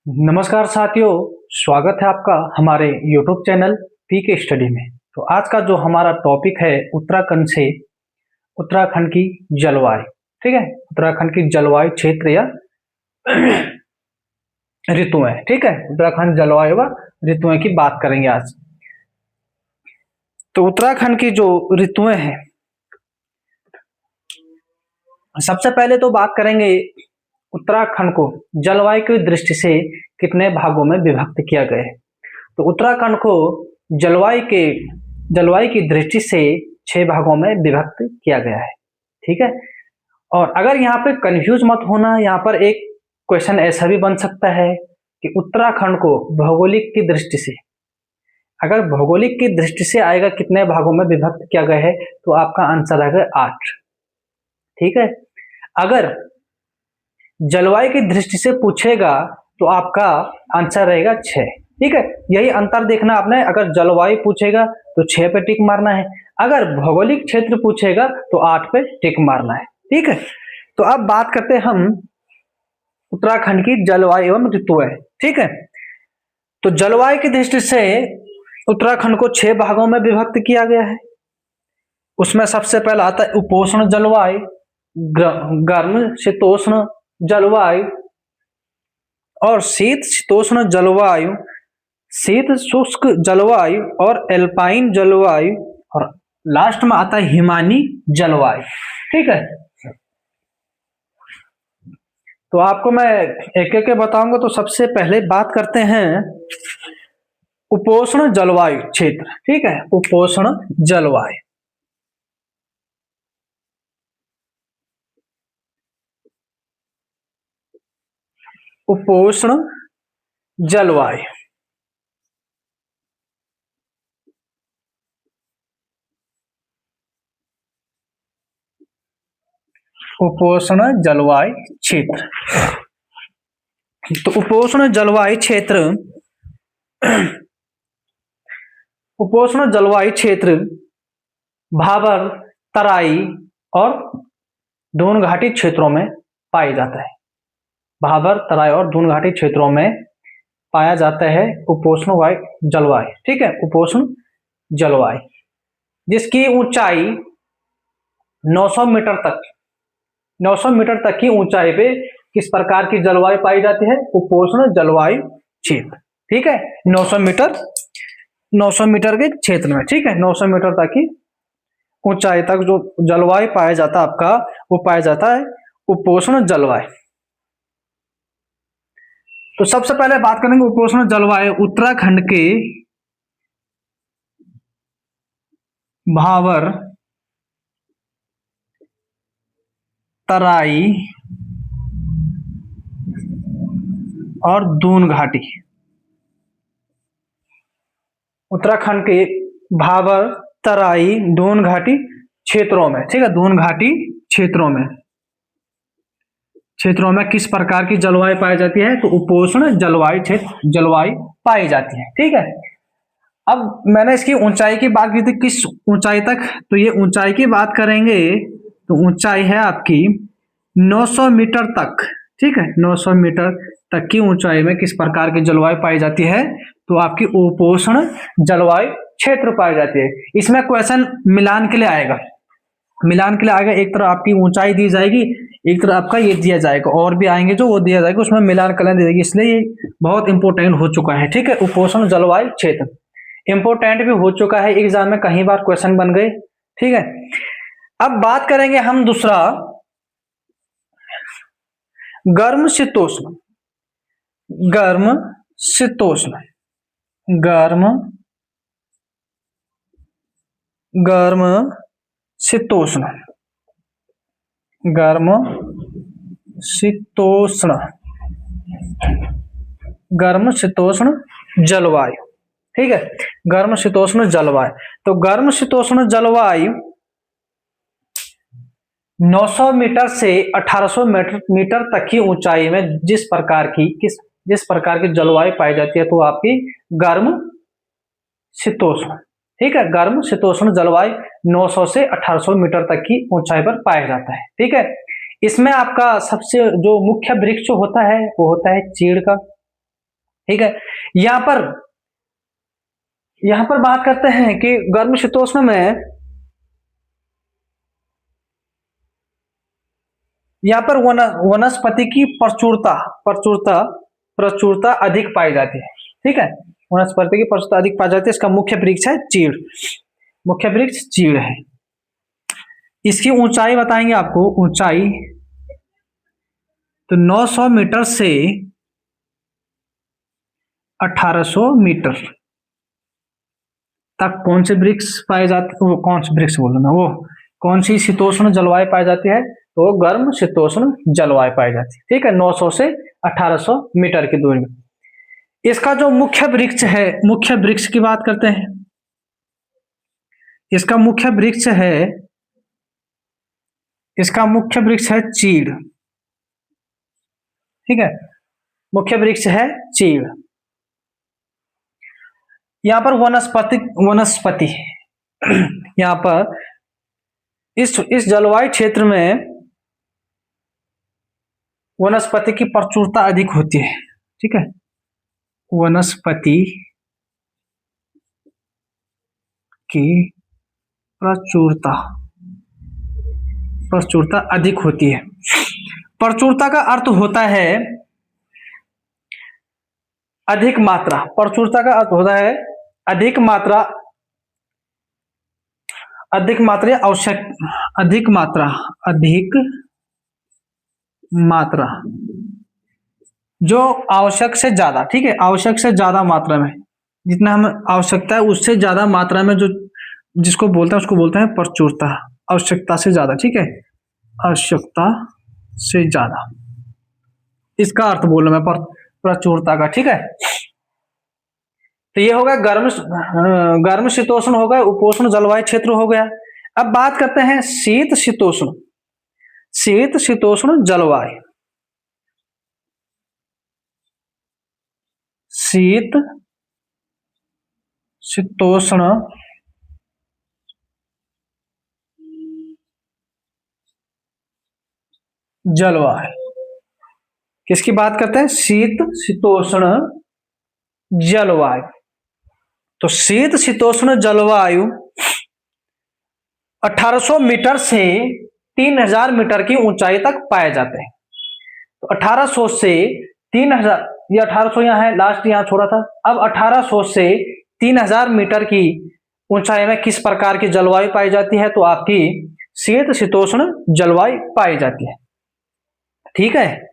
नमस्कार साथियों, स्वागत है आपका हमारे YouTube चैनल पीके स्टडी में। तो आज का जो हमारा टॉपिक है उत्तराखंड की जलवायु। ठीक है, उत्तराखंड की जलवायु क्षेत्र या ऋतुएं। ठीक है, उत्तराखंड जलवायु व ऋतुएं की बात करेंगे आज। तो उत्तराखंड की जो ऋतुएं हैं, सबसे पहले तो बात करेंगे उत्तराखंड को जलवायु की दृष्टि से कितने भागों में विभक्त किया गया है। तो उत्तराखंड को जलवायु की दृष्टि से 6 भागों में विभक्त किया गया है। ठीक है, और अगर यहाँ पे कंफ्यूज मत होना, यहाँ पर एक क्वेश्चन ऐसा भी बन सकता है कि उत्तराखंड को भौगोलिक की दृष्टि से, अगर भौगोलिक की दृष्टि से आएगा कितने भागों में विभक्त किया गया है, तो आपका आंसर आएगा 8। ठीक है, अगर जलवायु की दृष्टि से पूछेगा तो आपका आंसर रहेगा 6। ठीक है, यही अंतर देखना आपने। अगर जलवायु पूछेगा तो 6 पे टिक मारना है, अगर भौगोलिक क्षेत्र पूछेगा तो 8 पे टिक मारना है। ठीक है, तो अब बात करते हैं हम उत्तराखंड की जलवायु एवं ऋतुएं। ठीक है, तो जलवायु की दृष्टि से उत्तराखंड को 6 भागों में विभक्त किया गया है। उसमें सबसे पहला आता है उपोष्ण जलवायु, गर्म शीतोष्ण जलवायु और शीत शीतोष्ण जलवायु, शीत शुष्क जलवायु और एल्पाइन जलवायु, और लास्ट में आता है हिमानी जलवायु। ठीक है, तो आपको मैं एक एक बताऊंगा। तो सबसे पहले बात करते हैं उपोष्ण जलवायु क्षेत्र। ठीक है, उपोष्ण जलवायु। उपोष्ण जलवायु, उपोष्ण जलवायु क्षेत्र। तो उपोष्ण जलवायु क्षेत्र, उपोष्ण जलवायु क्षेत्र भाबर, तराई और दून घाटी क्षेत्रों में पाया जाता है। भाबर, तराई और दून घाटी क्षेत्रों में पाया जाता है उपोष्ण जलवायु। ठीक है, उपोष्ण जलवायु जिसकी ऊंचाई 900 मीटर तक की ऊंचाई पे किस प्रकार की जलवायु पाई जाती है? उपोष्ण जलवायु क्षेत्र। ठीक है, 900 मीटर के क्षेत्र में। ठीक है, 900 मीटर तक की ऊंचाई तक जो जलवायु पाया जाता है आपका, वो पाया जाता है उपोष्ण जलवायु। तो सबसे पहले बात करेंगे उपोष्ण जलवायु उत्तराखंड के भाबर, तराई और दून घाटी। उत्तराखंड के भाबर, तराई, दून घाटी क्षेत्रों में। ठीक है, दून घाटी क्षेत्रों में किस प्रकार की जलवायु पाई जाती है? तो उपोष्ण जलवायु पाई जाती है। ठीक है, अब मैंने इसकी ऊंचाई की बात की थी, किस ऊंचाई तक? तो ये ऊंचाई की बात करेंगे तो ऊंचाई है आपकी 900 मीटर तक। ठीक है, 900 मीटर तक की ऊंचाई में किस प्रकार की जलवायु पाई जाती है? तो आपकी उपोष्ण जलवायु क्षेत्र पाई जाती है। इसमें क्वेश्चन मिलान के लिए आएगा। एक तरफ आपकी ऊंचाई दी जाएगी, एक तरफ आपका ये दिया जाएगा, और भी आएंगे जो वो दिया जाएगा, उसमें मिलान कर दी जाएगी। इसलिए ये बहुत इंपॉर्टेंट हो चुका है। ठीक है, उपोष्ण जलवायु क्षेत्र इंपॉर्टेंट भी हो चुका है, एग्जाम में कई बार क्वेश्चन बन गए। ठीक है, अब बात करेंगे हम दूसरा गर्म शीतोष्ण जलवायु। ठीक है, गर्म शीतोष्ण जलवायु। तो गर्म शीतोष्ण जलवायु 900 मीटर से 1800 मीटर तक की ऊंचाई में जिस प्रकार की जलवायु पाई जाती है, तो आपकी गर्म शीतोष्ण। ठीक है, गर्म शीतोष्ण जलवायु 900 से 1800 मीटर तक की ऊंचाई पर पाया जाता है। ठीक है, इसमें आपका सबसे जो मुख्य वृक्ष होता है वो होता है चीड़ का। ठीक है। यहाँ पर बात करते हैं कि गर्म शीतोष्ण में यहाँ पर वनस्पति की प्रचुरता अधिक पाई जाती है। ठीक है, वनस्पति की प्रचुरता अधिक पाई जाती है। इसका मुख्य वृक्ष है चीड़, मुख्य वृक्ष चीड़ है। इसकी ऊंचाई बताएंगे आपको, ऊंचाई तो 900 मीटर से 1800 मीटर तक कौन से वृक्ष पाए जाते, वो कौन से वृक्ष बोल रहा, वो कौन सी शीतोष्ण जलवायु पाई जाती है, तो गर्म शीतोष्ण जलवायु पाई जाती है। ठीक है, 900 से 1800 मीटर की दूरी में। इसका जो मुख्य वृक्ष है, मुख्य वृक्ष की बात करते हैं। इसका मुख्य वृक्ष है चीड़। ठीक है, मुख्य वृक्ष है चीड़। यहां पर वनस्पति यहां पर इस जलवायु क्षेत्र में वनस्पति की प्रचुरता अधिक होती है। ठीक है, वनस्पति की प्रचुरता अधिक होती है। प्रचुरता का अर्थ होता है अधिक मात्रा। प्रचुरता का अर्थ होता है अधिक मात्रा, जो आवश्यक से ज्यादा। ठीक है, आवश्यक से ज्यादा मात्रा में, जितना हमें आवश्यकता है उससे ज्यादा मात्रा में जो जिसको बोलते हैं उसको बोलते हैं प्रचुरता। आवश्यकता से ज्यादा। ठीक है, आवश्यकता से ज्यादा, इसका अर्थ बोल रहा मैं प्रचुरता का। ठीक है, तो ये हो गया गर्म शीतोष्ण हो गया, उपोष्ण जलवायु क्षेत्र हो गया। अब बात करते हैं शीत शीतोष्ण जलवायु। शीत शीतोष्ण जलवायु किसकी बात करते हैं, शीत शीतोष्ण जलवायु। तो शीत शीतोष्ण जलवायु 1800 मीटर से 3000 मीटर की ऊंचाई तक पाए जाते हैं। तो 1800 से 3000, ये 1800 यहाँ है, लास्ट यहाँ छोड़ा था। अब 1800 से 3000 मीटर की ऊंचाई में किस प्रकार की जलवायु पाई जाती है, तो आपकी शीत शीतोष्ण जलवायु पाई जाती है। ठीक है,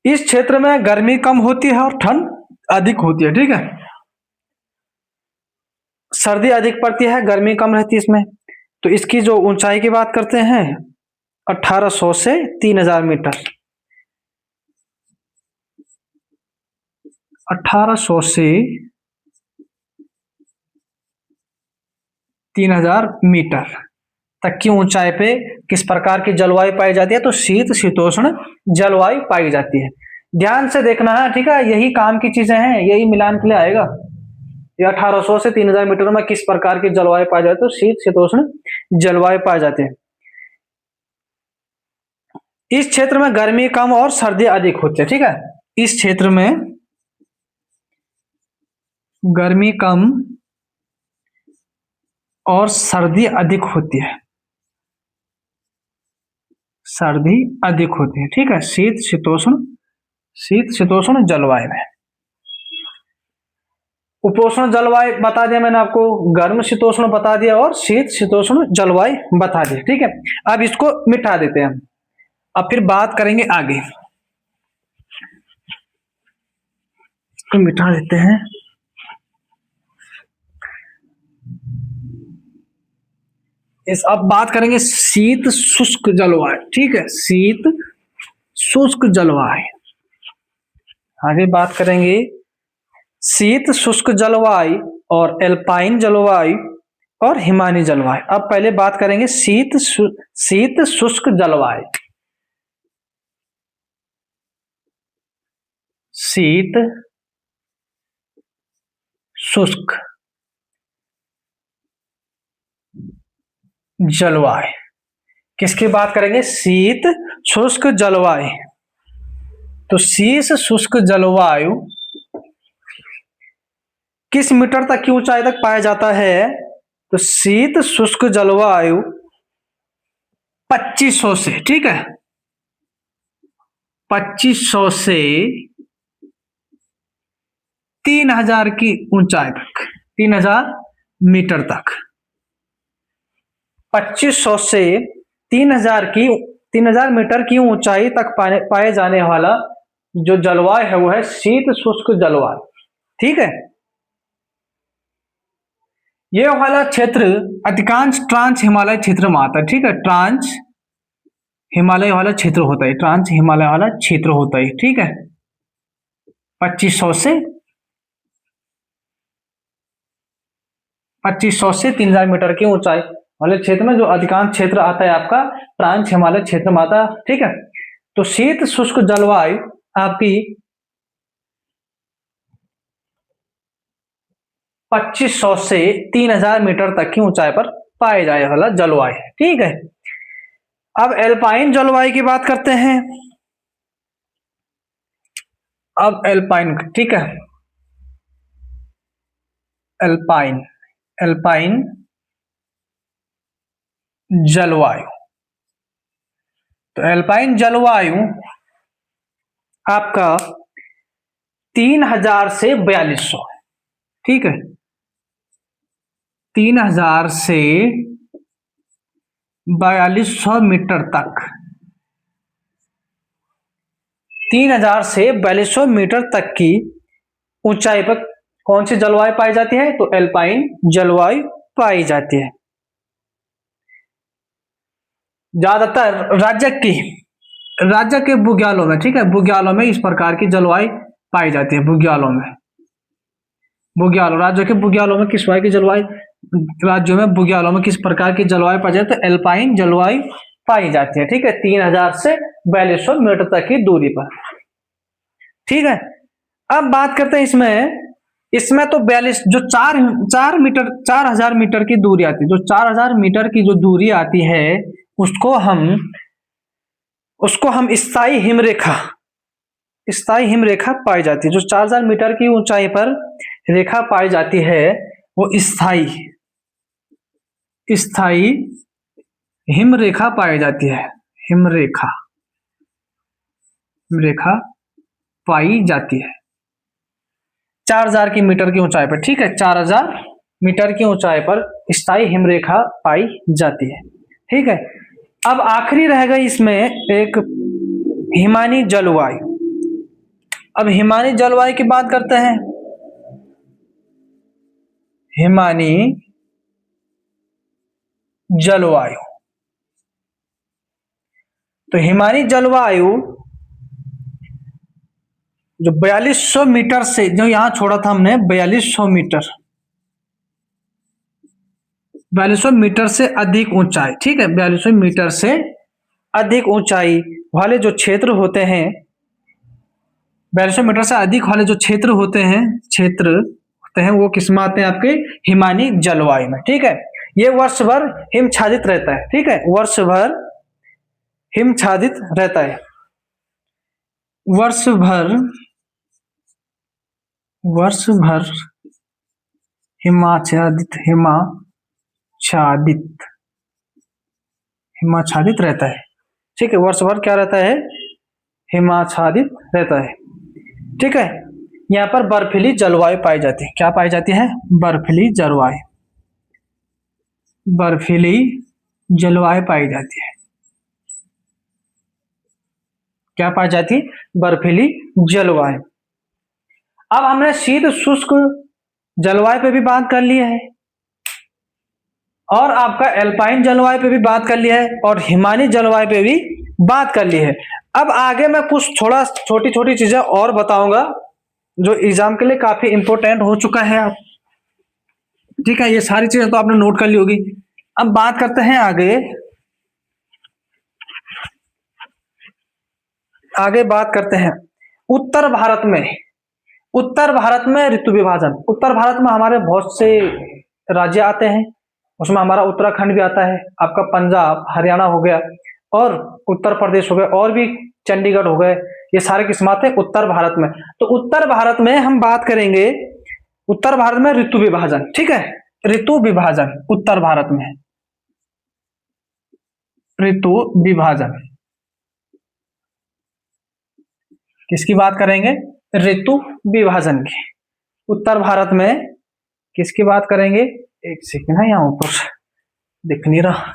इस क्षेत्र में गर्मी कम होती है और ठंड अधिक होती है। ठीक है, सर्दी अधिक पड़ती है, गर्मी कम रहती है इसमें। तो इसकी जो ऊंचाई की बात करते हैं 1800 से 3000 मीटर। 1800 से 3000 मीटर तक की ऊंचाई पे किस प्रकार की जलवायु पाई जाती है, तो शीत शीतोष्ण जलवायु पाई जाती है। ध्यान से देखना है। ठीक है, यही काम की चीजें हैं, यही मिलान के लिए आएगा। ये 1800 से 3000 मीटर में किस प्रकार की जलवायु पाई जाती है, तो शीत शीतोष्ण जलवायु पाई जाती है। इस क्षेत्र में गर्मी कम और सर्दी अधिक होती है। ठीक है, इस क्षेत्र में गर्मी कम और सर्दी अधिक होती है, सर्दी अधिक होती है। ठीक है, शीत शीतोष्ण जलवायु में। उपोष्ण जलवायु बता दिया मैंने आपको, गर्म शीतोष्ण बता दिया और शीत शीतोष्ण जलवायु बता दिया। ठीक है, अब इसको मिटा देते हैं, अब फिर बात करेंगे आगे। इसको मिटा देते हैं। अब बात करेंगे शीत शुष्क जलवायु। ठीक है, शीत शुष्क जलवायु। आगे बात करेंगे शीत शुष्क जलवायु और एल्पाइन जलवायु और हिमानी जलवायु। अब पहले बात करेंगे शीत शुष्क जलवायु। शीत शुष्क जलवायु किसकी बात करेंगे, शीत शुष्क जलवायु। तो शीत शुष्क जलवायु किस मीटर तक की ऊंचाई तक पाया जाता है? तो शीत शुष्क जलवायु 2500 से, ठीक है, 2500 से 3000 की ऊंचाई तक, 3000 मीटर तक, 2500 से 3000 मीटर की ऊंचाई तक पाए जाने वाला जो जलवायु है वो है शीत शुष्क जलवायु, ठीक है। ये वाला क्षेत्र अधिकांश ट्रांस हिमालय क्षेत्र में आता है, ठीक है, ट्रांस हिमालय वाला क्षेत्र होता है, ट्रांस हिमालय वाला क्षेत्र होता है, ठीक है। 2500 से 3000 मीटर की ऊंचाई वाले क्षेत्र में जो अधिकांश क्षेत्र आता है आपका ट्रांस हिमालय क्षेत्र में आता है, ठीक है। तो शीत शुष्क जलवायु आपकी 2500 से 3000 मीटर तक की ऊंचाई पर पाए जाने वाला जलवायु है, ठीक है। अब एल्पाइन जलवायु की बात करते हैं। अब एल्पाइन, ठीक है, एल्पाइन जलवायु। तो एल्पाइन जलवायु आपका 3000 से 4200, ठीक है, 3000 से 4200 मीटर तक, 3000 से 4200 मीटर तक की ऊंचाई पर कौन सी जलवायु पाई जाती है? तो एल्पाइन जलवायु पाई जाती है। ज्यादातर राज्य के बुग्यालों में, ठीक है, बुग्यालों में इस प्रकार की जलवायु पाई जाती है। राज्यों के बुग्यालों में किस प्रकार की जलवायु, राज्यों में बुग्यालों में किस प्रकार की जलवायु पाई जाती है? तो एल्पाइन जलवायु पाई जाती है, ठीक है, 3000 से 4200 मीटर तक की दूरी पर, ठीक है। अब बात करते हैं इसमें तो 42 जो 4000 मीटर की दूरी आती है, जो 4000 मीटर की जो दूरी आती है उसको हम स्थायी हिमरेखा पाई जाती है। जो 4000 मीटर की ऊंचाई पर रेखा पाई जाती है वो स्थायी हिमरेखा पाई जाती है, हिमरेखा पाई जाती है 4000 की मीटर की ऊंचाई पर, ठीक है, 4000 मीटर की ऊंचाई पर स्थायी हिमरेखा पाई जाती है, ठीक है। अब आखिरी रह गई इसमें एक हिमानी जलवायु। अब हिमानी जलवायु की बात करते हैं। हिमानी जलवायु, तो हिमानी जलवायु जो 4200 मीटर से, जो यहां छोड़ा था हमने 4200 मीटर से अधिक ऊंचाई, ठीक है, 4200 मीटर से अधिक ऊंचाई वाले जो क्षेत्र होते हैं, 4200 मीटर से अधिक वाले जो क्षेत्र होते हैं वो किसमें आते हैं? आपके हिमानी जलवायु में, ठीक है। ये वर्ष भर हिमच्छादित रहता है, ठीक है, वर्ष भर हिमच्छादित रहता है, वर्ष भर हिमाच्छादित रहता है, ठीक है, वर्ष भर क्या रहता है? हिमाच्छादित रहता है, ठीक है। यहाँ पर बर्फीली जलवायु पाई जाती है। क्या पाई जाती है? बर्फीली जलवायु पाई जाती है। क्या पाई जाती है? बर्फीली जलवायु। अब हमने शीत शुष्क जलवायु पे भी बात कर लिया है और आपका एल्पाइन जलवायु पे भी बात कर लिया है और हिमानी जलवायु पे भी बात कर ली है। अब आगे मैं कुछ थोड़ा छोटी छोटी चीजें और बताऊंगा जो एग्जाम के लिए काफी इंपॉर्टेंट हो चुका है। आप ठीक है, ये सारी चीजें तो आपने नोट कर ली होगी। अब बात करते हैं आगे बात करते हैं उत्तर भारत में ऋतु विभाजन। उत्तर भारत में हमारे बहुत से राज्य आते हैं, उसमें हमारा उत्तराखंड भी आता है, आपका पंजाब हरियाणा हो गया और उत्तर प्रदेश हो गया और भी चंडीगढ़ हो गए, ये सारे किस में आते हैं? उत्तर भारत में। तो उत्तर भारत में हम बात करेंगे, उत्तर भारत में ऋतु विभाजन, ठीक है, ऋतु विभाजन उत्तर भारत में, ऋतु विभाजन किसकी बात करेंगे? ऋतु विभाजन की। उत्तर भारत में किसकी बात करेंगे? एक सेकंड है, यहाँ ऊपर दिख नहीं रहा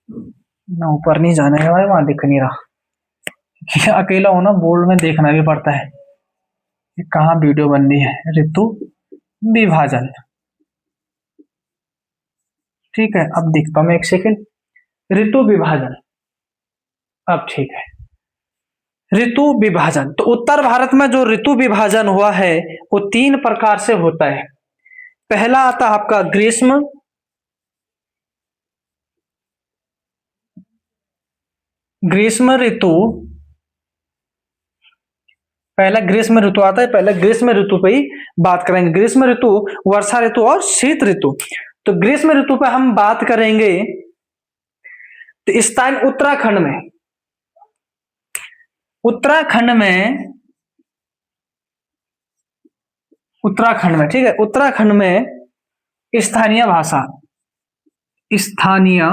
ना, ऊपर नहीं जाने है भाई, वहां दिख नहीं रहा। अकेला होना बोर्ड में देखना भी पड़ता है कहाँ वीडियो बन रही है। ऋतु विभाजन, ठीक है, अब दिखता हूं मैं, एक सेकंड। ऋतु विभाजन, अब ठीक है। ऋतु विभाजन, तो उत्तर भारत में जो ऋतु विभाजन हुआ है वो 3 प्रकार से होता है। पहला आता है आपका ग्रीष्म, ग्रीष्म ऋतु, पहला ग्रीष्म ऋतु आता है, पहले ग्रीष्म ऋतु पे ही बात करेंगे। ग्रीष्म ऋतु, वर्षा ऋतु और शीत ऋतु। तो ग्रीष्म ऋतु पे हम बात करेंगे तो स्थान उत्तराखंड में, उत्तराखंड में, उत्तराखंड में, ठीक है, उत्तराखंड में स्थानीय भाषा, स्थानीय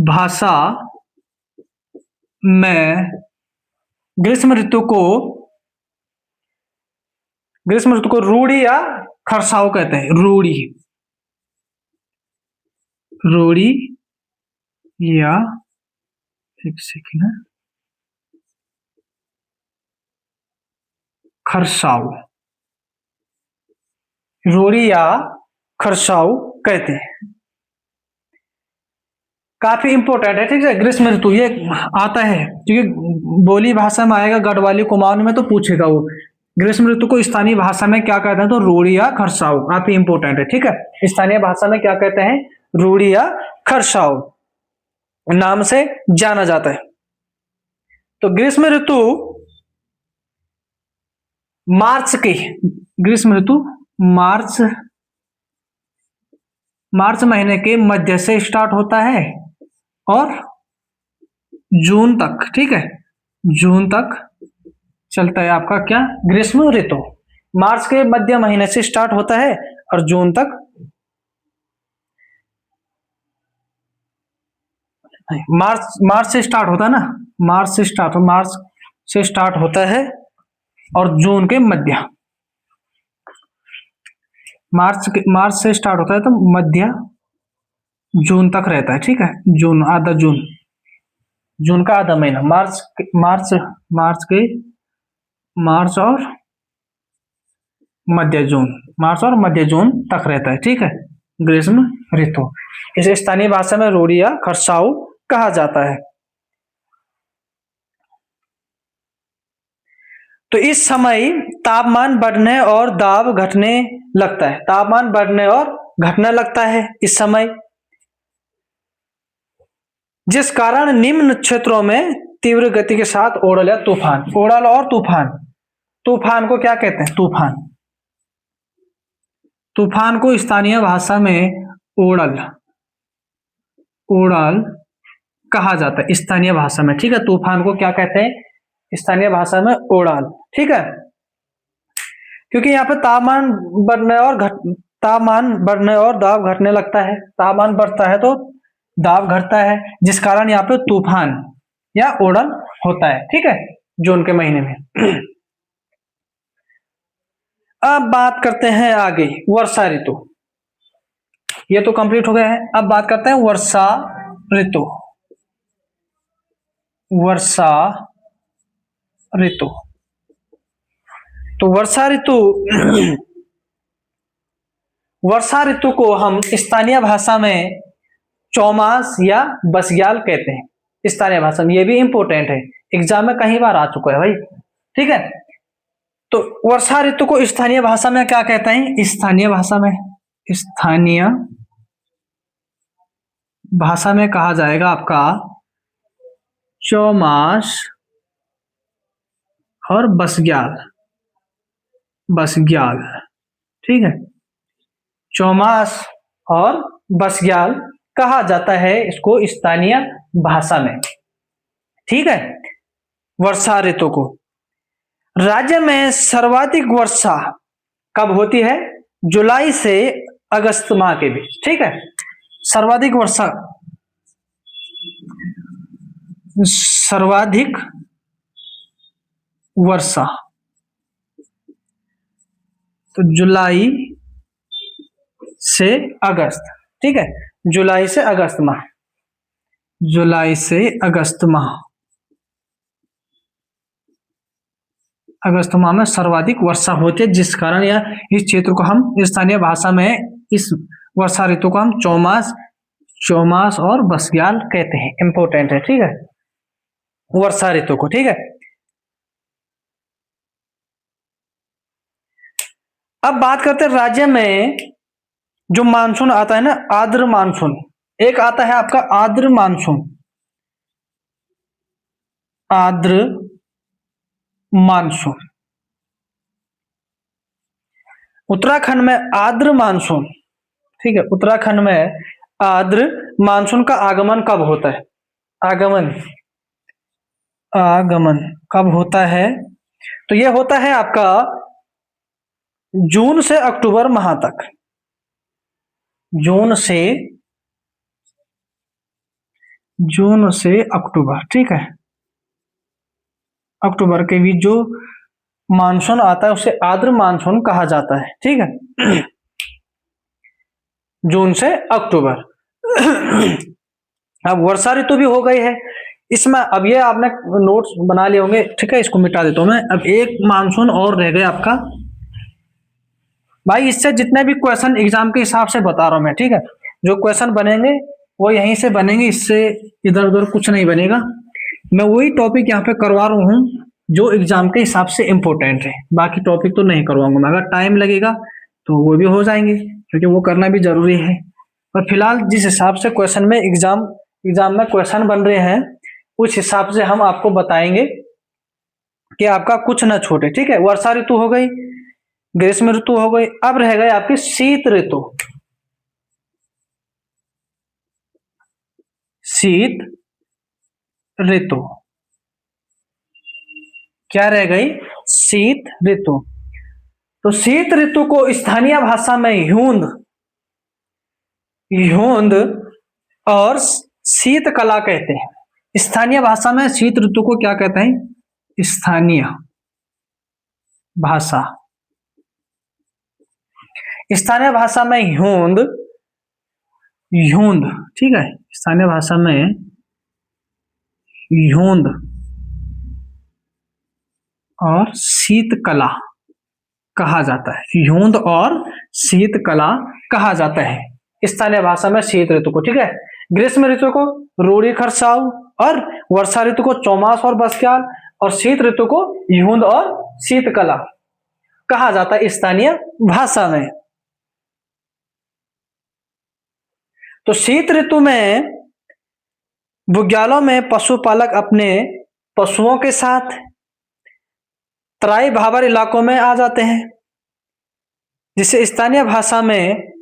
भाषा में ग्रीष्म ऋतु को, ग्रीष्म ऋतु को रूढ़ी या खरसाव कहते हैं। रूढ़ी, रूढ़ी या, एक सेकंड, खरसाव, रूढ़ी या खरसाव कहते हैं। काफी इंपॉर्टेंट है, ठीक है। ग्रीष्म ऋतु ये आता है क्योंकि बोली भाषा में आएगा, गढ़वाली कुमाऊनी में तो पूछेगा वो ग्रीष्म ऋतु को स्थानीय भाषा में क्या कहते हैं, तो रूढ़ी या खरसाव। काफी इंपॉर्टेंट है, ठीक है। स्थानीय भाषा में क्या कहते हैं? रूढ़ी या खरसाव नाम से जाना जाता है। तो ग्रीष्म ऋतु मार्च की, ग्रीष्म ऋतु मार्च महीने के मध्य से स्टार्ट होता है और जून तक, ठीक है, जून तक चलता है आपका क्या? ग्रीष्म ऋतु। मार्च के मध्य महीने से स्टार्ट होता है और जून तक, मार्च से स्टार्ट होता है ना, मार्च से स्टार्ट होता है और जून के मध्य, मार्च से स्टार्ट होता है तो मध्य जून तक रहता है, ठीक है। जून, आधा जून का आधा महीना, मार्च और मध्य जून तक रहता है, ठीक है, ग्रीष्म ऋतु। इसे स्थानीय भाषा में रूढ़ी या खरसाव कहा जाता है। तो इस समय तापमान बढ़ने और दाब घटने लगता है, तापमान बढ़ने और घटने लगता है इस समय, जिस कारण निम्न क्षेत्रों में तीव्र गति के साथ ओड़ल या तूफान, ओड़ल और तूफान को क्या कहते हैं? तूफान को स्थानीय भाषा में ओड़ल कहा जाता है स्थानीय भाषा में, ठीक है। तूफान को क्या कहते हैं स्थानीय भाषा में? ओड़ाल, ठीक है। क्योंकि यहाँ पे तापमान बढ़ने और दाब घटने लगता है, तापमान बढ़ता है तो दाब घटता है, जिस कारण यहाँ पे तूफान या ओड़न होता है, ठीक है, जून के महीने में। अब बात करते हैं आगे वर्षा ऋतु, ये तो कंप्लीट हो गया है। अब बात करते हैं वर्षा ऋतु। तो वर्षा ऋतु को हम स्थानीय भाषा में चौमास या बसग्याल कहते हैं स्थानीय भाषा में। ये भी इंपॉर्टेंट है, एग्जाम में कई बार आ चुका है भाई, ठीक है। तो वर्षा ऋतु को स्थानीय भाषा में क्या कहते हैं? स्थानीय भाषा में कहा जाएगा आपका चौमास और बसग्याल, ठीक है। चौमास और बसग्याल कहा जाता है इसको स्थानीय भाषा में, ठीक है। वर्षा ऋतु को। राज्य में सर्वाधिक वर्षा कब होती है? जुलाई से अगस्त माह के बीच, ठीक है। सर्वाधिक वर्षा, सर्वाधिक वर्षा तो जुलाई से अगस्त, ठीक है। जुलाई से अगस्त माह, जुलाई से अगस्त माह, अगस्त माह में सर्वाधिक वर्षा होती है, जिस कारण यह इस क्षेत्र को हम स्थानीय भाषा में इस वर्षा ऋतु को हम चौमास और बसग्याल कहते हैं। इंपॉर्टेंट है, ठीक है, वर्षा ऋतु को, ठीक है। अब बात करते हैं राज्य में जो मानसून आता है ना, आर्द्र मानसून, एक आता है आपका आर्द्र मानसून, आर्द्र मानसून। उत्तराखंड में आर्द्र मानसून, ठीक है, उत्तराखंड में आर्द्र मानसून का आगमन कब होता है? आगमन कब होता है? तो यह होता है आपका जून से अक्टूबर माह तक, जून से अक्टूबर, ठीक है। अक्टूबर के बीच जो मानसून आता है उसे आर्द्र मानसून कहा जाता है, ठीक है। जून से अक्टूबर। अब वर्षा ऋतु भी हो गई है इसमें। अब ये आपने नोट्स बना लिए होंगे, ठीक है, इसको मिटा देता हूं मैं। अब एक मानसून और रह गया आपका भाई। इससे जितने भी क्वेश्चन एग्जाम के हिसाब से बता रहा हूं मैं, ठीक है। जो क्वेश्चन बनेंगे वो यहीं से बनेंगे, इससे इधर उधर कुछ नहीं बनेगा। मैं वही टॉपिक यहाँ पे करवा रहा हूँ जो एग्जाम के हिसाब से इंपॉर्टेंट है, बाकी टॉपिक तो नहीं करवाऊंगा मैं। अगर टाइम लगेगा तो वो भी हो जाएंगे, क्योंकि वो करना भी जरूरी है। पर फिलहाल जिस हिसाब से क्वेश्चन में एग्जाम में क्वेश्चन बन रहे हैं, उस हिसाब से हम आपको बताएंगे कि आपका कुछ न छूटे, ठीक है। वर्षा ऋतु हो गई, ग्रीष्म ऋतु हो गई, अब रह गई आपकी शीत ऋतु। शीत ऋतु क्या रह गई? शीत ऋतु। तो शीत ऋतु को स्थानीय भाषा में ह्यूंद और शीतकला कहते हैं। स्थानीय भाषा में शीत ऋतु को क्या कहते हैं? स्थानीय भाषा, स्थानीय भाषा में ह्यूंद, ठीक है। स्थानीय भाषा में ह्यूंद और शीतकला कहा जाता है। ह्यूंद और शीतकला कहा जाता है स्थानीय भाषा में शीत ऋतु को, ठीक है। ग्रीष्म ऋतु को रूढ़ी खरसाऊ, और वर्षा ऋतु को चौमास और बसक्याल, और शीत ऋतु को ह्यूंद और शीतकला कहा जाता है स्थानीय भाषा में। तो शीत ऋतु में बुग्यालों में पशुपालक अपने पशुओं के साथ तराई भाबर इलाकों में आ जाते हैं, जिसे स्थानीय भाषा में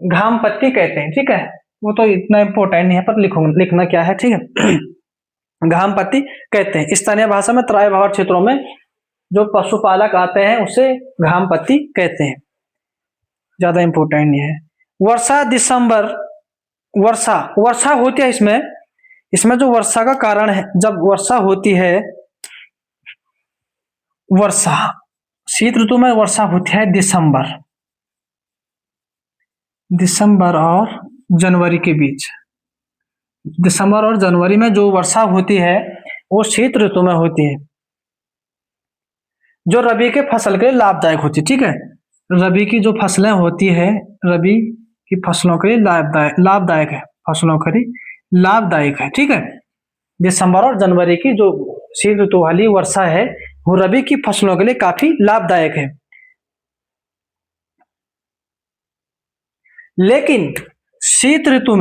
घाम पत्ती कहते हैं, ठीक है। वो तो इतना इंपॉर्टेंट नहीं है, पर लिखना क्या है, ठीक है। घाम पत्ती कहते हैं स्थानीय भाषा में। तराई भाबर क्षेत्रों में जो पशुपालक आते हैं उसे घाम पत्ती कहते हैं, ज्यादा इंपॉर्टेंट नहीं है। वर्षा दिसंबर, वर्षा होती है इसमें जो वर्षा का कारण है, जब वर्षा होती है, वर्षा शीत ऋतु में वर्षा होती है दिसंबर और जनवरी के बीच। दिसंबर और जनवरी में जो वर्षा होती है वो शीत ऋतु में होती है, जो रबी के फसल के लिए लाभदायक होती है, ठीक है। रबी की जो फसलें होती है, रबी की फसलों के लिए लाभदायक है, फसलों के लिए लाभदायक है, ठीक है। दिसंबर और जनवरी की जो शीत ऋतु वाली वर्षा है वो रबी की फसलों के लिए काफी लाभदायक है। लेकिन शीत ऋतु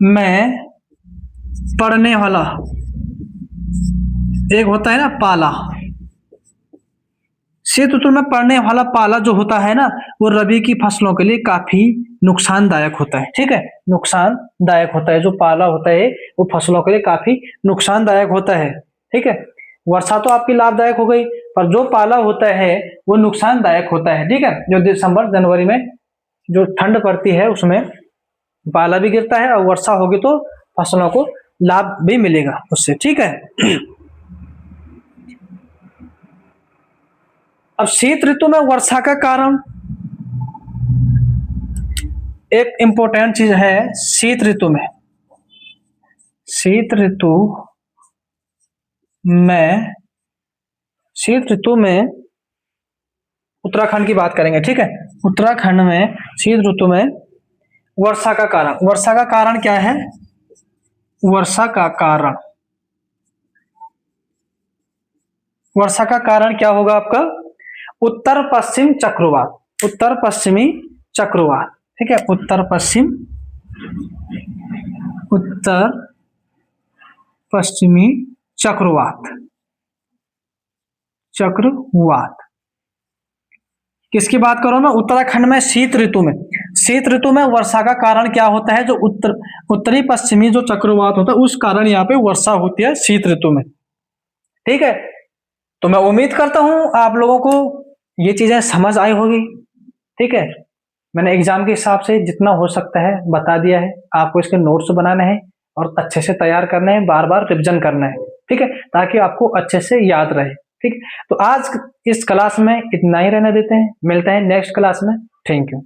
में पड़ने वाला एक होता है ना पाला, शीत ऋतु में पड़ने वाला पाला जो होता है ना, वो रबी की फसलों के लिए काफी नुकसानदायक होता है। ठीक है, नुकसानदायक होता है। जो पाला होता है वो फसलों के लिए काफी नुकसानदायक होता है। ठीक है, वर्षा तो आपकी लाभदायक हो गई, पर जो पाला होता है वो नुकसानदायक होता है। ठीक है, जो दिसंबर जनवरी में जो ठंड पड़ती है उसमें पाला भी गिरता है, और वर्षा होगी तो फसलों को लाभ भी मिलेगा उससे। ठीक है, अब शीत ऋतु में वर्षा का कारण, एक इंपॉर्टेंट चीज है शीत ऋतु में, शीत ऋतु में उत्तराखंड की बात करेंगे। ठीक है, उत्तराखंड में शीत ऋतु में वर्षा का कारण क्या है? वर्षा का कारण क्या होगा आपका? उत्तर पश्चिमी चक्रवात। ठीक है, उत्तर पश्चिमी चक्रवात। किसकी बात करो मैं? उत्तराखंड में शीत ऋतु में वर्षा का कारण क्या होता है? जो उत्तरी पश्चिमी जो चक्रवात होता है उस कारण यहाँ पे वर्षा होती है शीत ऋतु में। ठीक है, तो मैं उम्मीद करता हूं आप लोगों को ये चीजें समझ आई होगी। ठीक है, मैंने एग्जाम के हिसाब से जितना हो सकता है बता दिया है। आपको इसके नोट्स बनाने हैं और अच्छे से तैयार करने हैं, बार बार रिविजन करना है। ठीक है, ताकि आपको अच्छे से याद रहे। ठीक, तो आज इस क्लास में इतना ही रहने देते हैं, मिलते हैं नेक्स्ट क्लास में। Thank you.